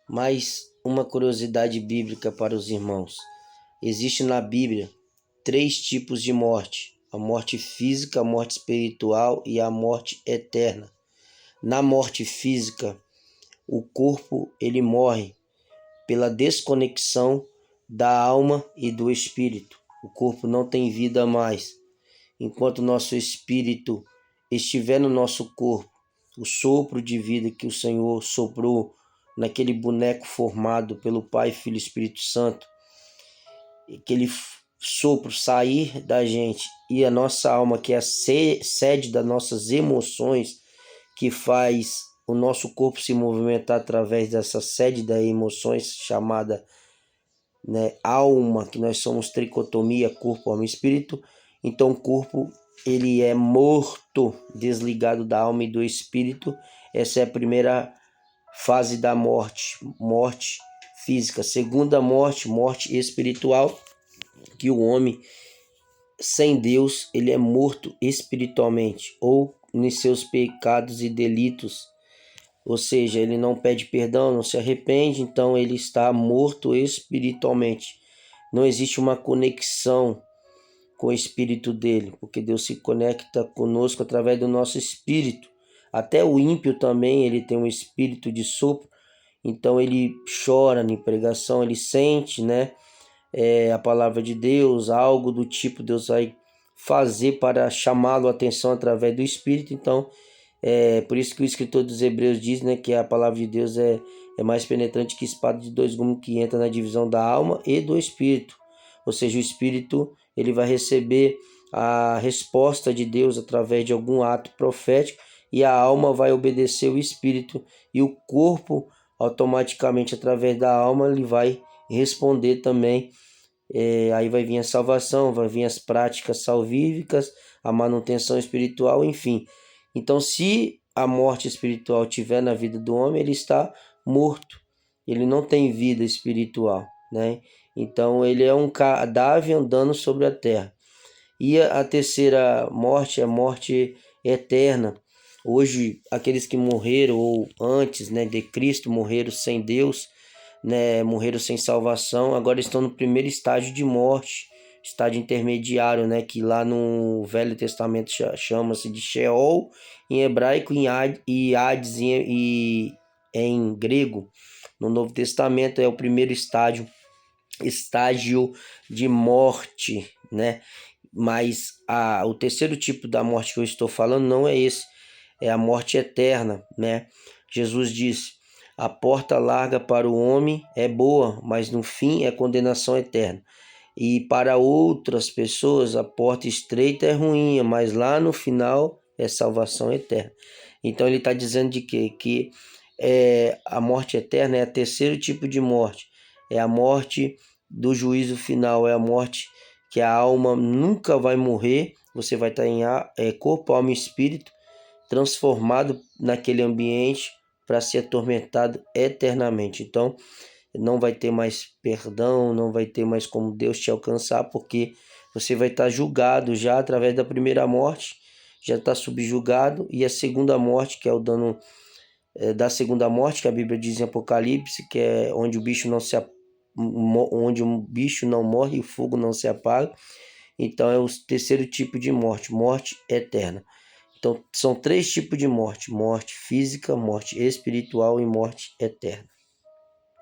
Mais uma curiosidade bíblica para os irmãos. Existe na Bíblia 3 tipos de morte: a morte física, a morte espiritual e a morte eterna. Na morte física, o corpo ele morre pela desconexão da alma e do espírito. O corpo não tem vida mais. Enquanto nosso espírito estiver no nosso corpo, o sopro de vida que o Senhor soprou naquele boneco formado pelo Pai, Filho e Espírito Santo, aquele sopro sair da gente e a nossa alma, que é a sede das nossas emoções, que faz o nosso corpo se movimentar através dessa sede das emoções chamada, alma, que nós somos tricotomia, corpo, alma e espírito. Então o corpo ele é morto, desligado da alma e do espírito. Essa é a primeira fase da morte, morte física. Segunda morte, morte espiritual, que o homem sem Deus, ele é morto espiritualmente, ou nos seus pecados e delitos. Ou seja, ele não pede perdão, não se arrepende, então ele está morto espiritualmente. Não existe uma conexão com o espírito dele, porque Deus se conecta conosco através do nosso espírito. Até o ímpio também, ele tem um espírito de sopro, então ele chora na pregação, ele sente, a palavra de Deus, algo do tipo, Deus vai fazer para chamá-lo a atenção através do espírito. Então, por isso que o escritor dos Hebreus diz, que a palavra de Deus é mais penetrante que espada de 2 gumes, que entra na divisão da alma e do espírito. Ou seja, o espírito ele vai receber a resposta de Deus através de algum ato profético, e a alma vai obedecer o espírito, e o corpo automaticamente através da alma ele vai responder também. Aí vai vir a salvação, vai vir as práticas salvíficas, a manutenção espiritual, enfim. Então, se a morte espiritual tiver na vida do homem, ele está morto. Ele não tem vida espiritual, Então, ele é um cadáver andando sobre a terra. E a terceira morte é a morte eterna. Hoje, aqueles que morreram ou antes, de Cristo, morreram sem Deus, morreram sem salvação, agora estão no primeiro estágio de morte, estágio intermediário, que lá no Velho Testamento chama-se de Sheol em hebraico e Hades em grego. No Novo Testamento é o primeiro estágio de morte, Mas o terceiro tipo da morte que eu estou falando não é esse, é a morte eterna, Jesus disse: a porta larga para o homem é boa, mas no fim é condenação eterna. E para outras pessoas a porta estreita é ruim, mas lá no final é salvação eterna. Então ele está dizendo de quê? Que a morte eterna é o terceiro tipo de morte. É a morte do juízo final, é a morte que a alma nunca vai morrer. Você vai estar em corpo, alma e espírito, transformado naquele ambiente para ser atormentado eternamente. Então, não vai ter mais perdão, não vai ter mais como Deus te alcançar, porque você vai estar julgado já através da primeira morte, já está subjugado, e a segunda morte, que é o dano da segunda morte, que a Bíblia diz em Apocalipse, que é onde o bicho não morre e o fogo não se apaga. Então é o terceiro tipo de morte, morte eterna. Então são 3 tipos de morte: morte física, morte espiritual e morte eterna.